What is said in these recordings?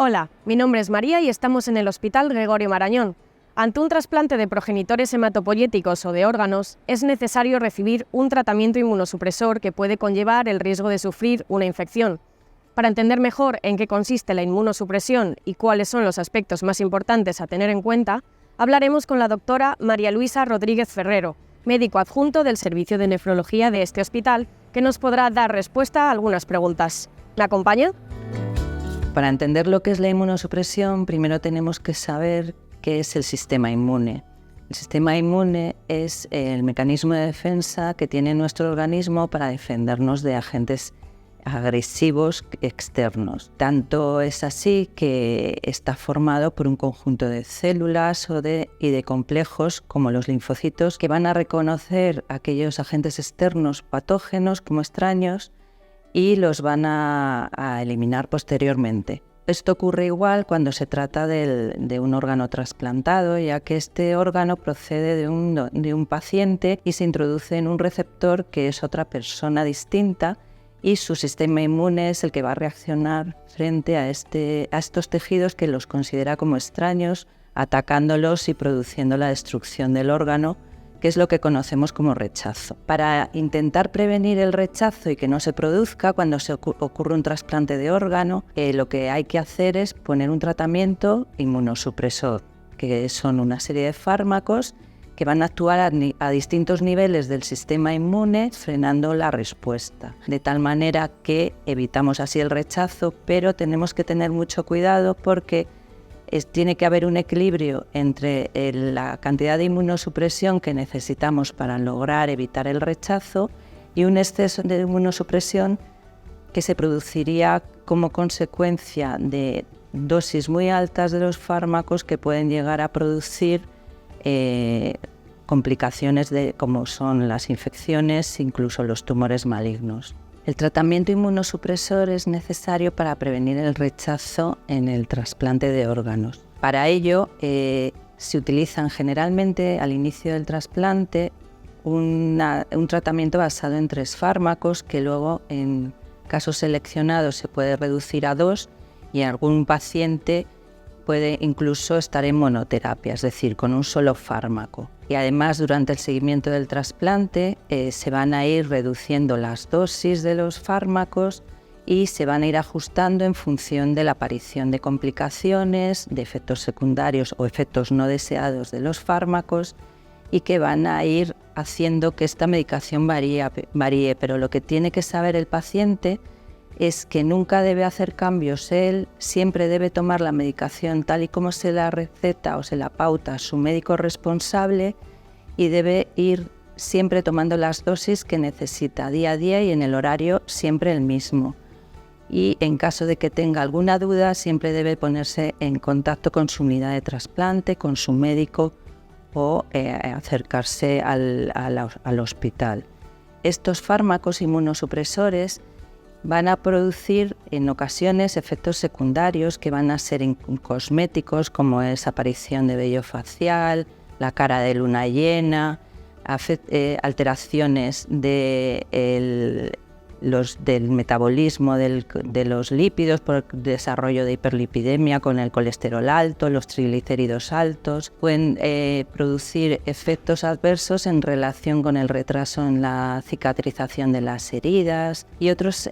Hola, mi nombre es María y estamos en el Hospital Gregorio Marañón. Ante un trasplante de progenitores hematopoyéticos o de órganos, es necesario recibir un tratamiento inmunosupresor que puede conllevar el riesgo de sufrir una infección. Para entender mejor en qué consiste la inmunosupresión y cuáles son los aspectos más importantes a tener en cuenta, hablaremos con la doctora María Luisa Rodríguez Ferrero, médico adjunto del Servicio de Nefrología de este hospital, que nos podrá dar respuesta a algunas preguntas. ¿Me acompaña? Para entender lo que es la inmunosupresión, primero tenemos que saber qué es el sistema inmune. El sistema inmune es el mecanismo de defensa que tiene nuestro organismo para defendernos de agentes agresivos externos. Tanto es así que está formado por un conjunto de células y de complejos como los linfocitos que van a reconocer aquellos agentes externos patógenos como extraños y los van a eliminar posteriormente. Esto ocurre igual cuando se trata de un órgano trasplantado, ya que este órgano procede de un paciente y se introduce en un receptor que es otra persona distinta, y su sistema inmune es el que va a reaccionar frente a estos tejidos que los considera como extraños, atacándolos y produciendo la destrucción del órgano, que es lo que conocemos como rechazo. Para intentar prevenir el rechazo y que no se produzca cuando se ocurre un trasplante de órgano, lo que hay que hacer es poner un tratamiento inmunosupresor, que son una serie de fármacos que van a actuar a distintos niveles del sistema inmune, frenando la respuesta, de tal manera que evitamos así el rechazo, pero tenemos que tener mucho cuidado porque tiene que haber un equilibrio entre la cantidad de inmunosupresión que necesitamos para lograr evitar el rechazo y un exceso de inmunosupresión que se produciría como consecuencia de dosis muy altas de los fármacos que pueden llegar a producir complicaciones como son las infecciones, incluso los tumores malignos. El tratamiento inmunosupresor es necesario para prevenir el rechazo en el trasplante de órganos. Para ello, se utilizan generalmente al inicio del trasplante un tratamiento basado en 3 fármacos que luego, en casos seleccionados, se puede reducir a 2 y algún paciente puede incluso estar en monoterapia, es decir, con un solo fármaco. Y además, durante el seguimiento del trasplante, se van a ir reduciendo las dosis de los fármacos y se van a ir ajustando en función de la aparición de complicaciones, de efectos secundarios o efectos no deseados de los fármacos, y que van a ir haciendo que esta medicación varíe, pero lo que tiene que saber el paciente es que nunca debe hacer cambios. Él siempre debe tomar la medicación tal y como se la receta o se la pauta a su médico responsable y debe ir siempre tomando las dosis que necesita día a día y en el horario siempre el mismo. Y en caso de que tenga alguna duda, siempre debe ponerse en contacto con su unidad de trasplante, con su médico o acercarse al hospital. Estos fármacos inmunosupresores van a producir en ocasiones efectos secundarios que van a ser cosméticos, como es aparición de vello facial, la cara de luna llena, alteraciones del metabolismo de los lípidos por desarrollo de hiperlipidemia con el colesterol alto, los triglicéridos altos. Pueden producir efectos adversos en relación con el retraso en la cicatrización de las heridas y otras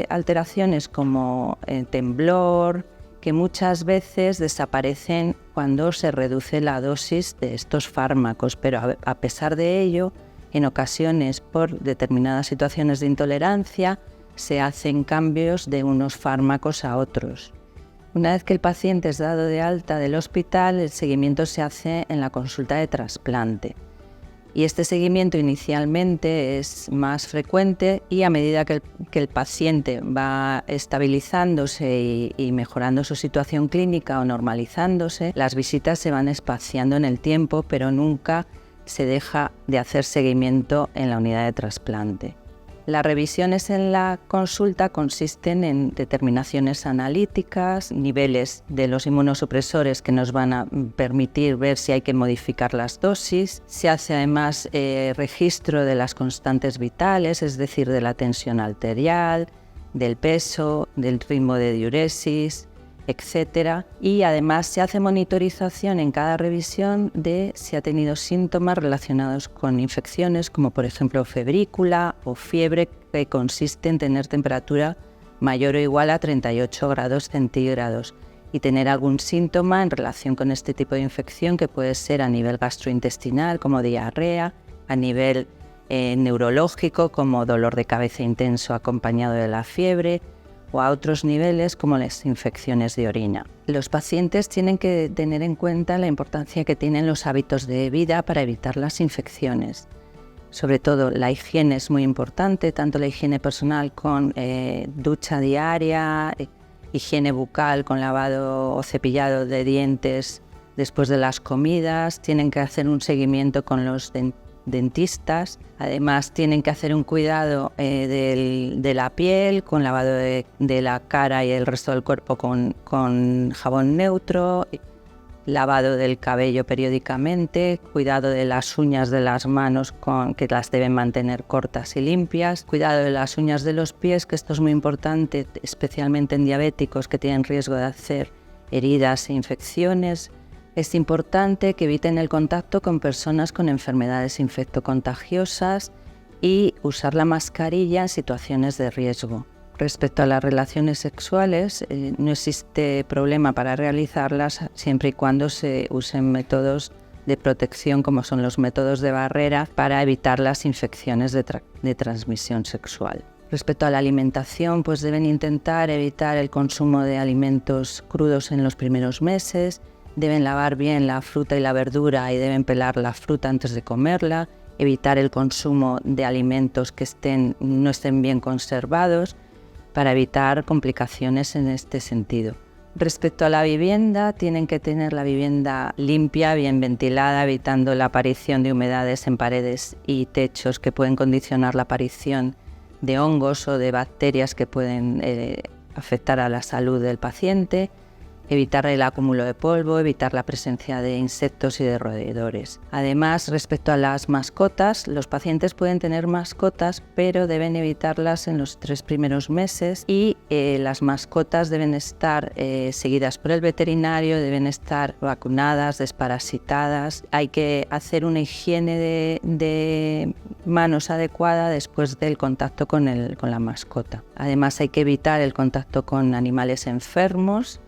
alteraciones como temblor, que muchas veces desaparecen cuando se reduce la dosis de estos fármacos, pero a pesar de ello, en ocasiones, por determinadas situaciones de intolerancia, se hacen cambios de unos fármacos a otros. Una vez que el paciente es dado de alta del hospital, el seguimiento se hace en la consulta de trasplante. Y este seguimiento inicialmente es más frecuente y a medida que el paciente va estabilizándose y mejorando su situación clínica o normalizándose, las visitas se van espaciando en el tiempo, pero nunca se deja de hacer seguimiento en la unidad de trasplante. Las revisiones en la consulta consisten en determinaciones analíticas, niveles de los inmunosupresores que nos van a permitir ver si hay que modificar las dosis. Se hace además registro de las constantes vitales, es decir, de la tensión arterial, del peso, del ritmo de diuresis, etc. Y además se hace monitorización en cada revisión de si ha tenido síntomas relacionados con infecciones, como por ejemplo febrícula o fiebre, que consiste en tener temperatura mayor o igual a 38 grados centígrados y tener algún síntoma en relación con este tipo de infección, que puede ser a nivel gastrointestinal como diarrea, a nivel neurológico como dolor de cabeza intenso acompañado de la fiebre, o a otros niveles como las infecciones de orina. Los pacientes tienen que tener en cuenta la importancia que tienen los hábitos de vida para evitar las infecciones. Sobre todo la higiene es muy importante, tanto la higiene personal con ducha diaria, higiene bucal con lavado o cepillado de dientes después de las comidas. Tienen que hacer un seguimiento con los dentistas. Además tienen que hacer un cuidado de la piel con lavado de la cara y el resto del cuerpo con jabón neutro, lavado del cabello periódicamente, cuidado de las uñas de las manos que las deben mantener cortas y limpias, cuidado de las uñas de los pies, que esto es muy importante, especialmente en diabéticos que tienen riesgo de hacer heridas e infecciones. Es importante que eviten el contacto con personas con enfermedades infectocontagiosas y usar la mascarilla en situaciones de riesgo. Respecto a las relaciones sexuales, no existe problema para realizarlas siempre y cuando se usen métodos de protección como son los métodos de barrera para evitar las infecciones de transmisión sexual. Respecto a la alimentación, pues deben intentar evitar el consumo de alimentos crudos en los primeros meses. Deben lavar bien la fruta y la verdura y deben pelar la fruta antes de comerla, evitar el consumo de alimentos que no estén bien conservados para evitar complicaciones en este sentido. Respecto a la vivienda, tienen que tener la vivienda limpia, bien ventilada, evitando la aparición de humedades en paredes y techos que pueden condicionar la aparición de hongos o de bacterias que pueden afectar a la salud del paciente. Evitar el acúmulo de polvo, evitar la presencia de insectos y de roedores. Además, respecto a las mascotas, los pacientes pueden tener mascotas, pero deben evitarlas en los 3 primeros meses y las mascotas deben estar seguidas por el veterinario, deben estar vacunadas, desparasitadas. Hay que hacer una higiene de manos adecuada después del contacto con la mascota. Además, hay que evitar el contacto con animales enfermos,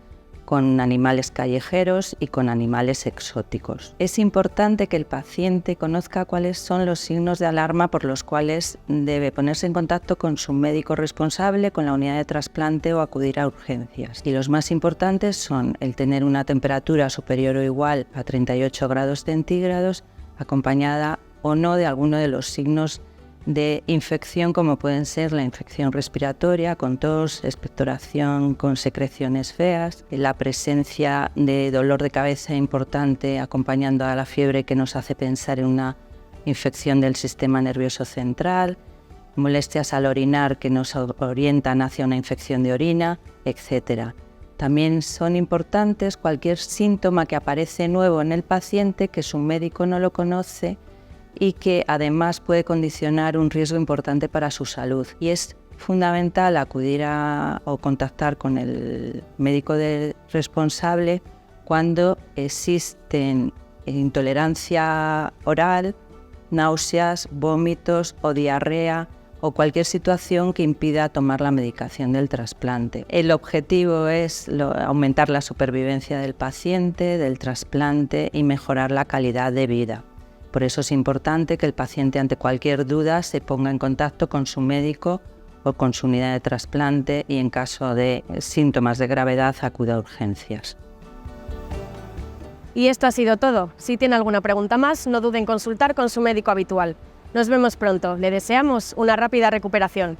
con animales callejeros y con animales exóticos. Es importante que el paciente conozca cuáles son los signos de alarma por los cuales debe ponerse en contacto con su médico responsable, con la unidad de trasplante o acudir a urgencias. Y los más importantes son el tener una temperatura superior o igual a 38 grados centígrados, acompañada o no de alguno de los signos de infección, como pueden ser la infección respiratoria con tos, expectoración con secreciones feas, la presencia de dolor de cabeza importante acompañando a la fiebre que nos hace pensar en una infección del sistema nervioso central, molestias al orinar que nos orientan hacia una infección de orina, etc. También son importantes cualquier síntoma que aparece nuevo en el paciente que su médico no lo conoce y que además puede condicionar un riesgo importante para su salud. Y es fundamental acudir o contactar con el médico responsable cuando existen intolerancia oral, náuseas, vómitos o diarrea o cualquier situación que impida tomar la medicación del trasplante. El objetivo es aumentar la supervivencia del paciente, del trasplante y mejorar la calidad de vida. Por eso es importante que el paciente, ante cualquier duda, se ponga en contacto con su médico o con su unidad de trasplante y, en caso de síntomas de gravedad, acuda a urgencias. Y esto ha sido todo. Si tiene alguna pregunta más, no duden en consultar con su médico habitual. Nos vemos pronto. Le deseamos una rápida recuperación.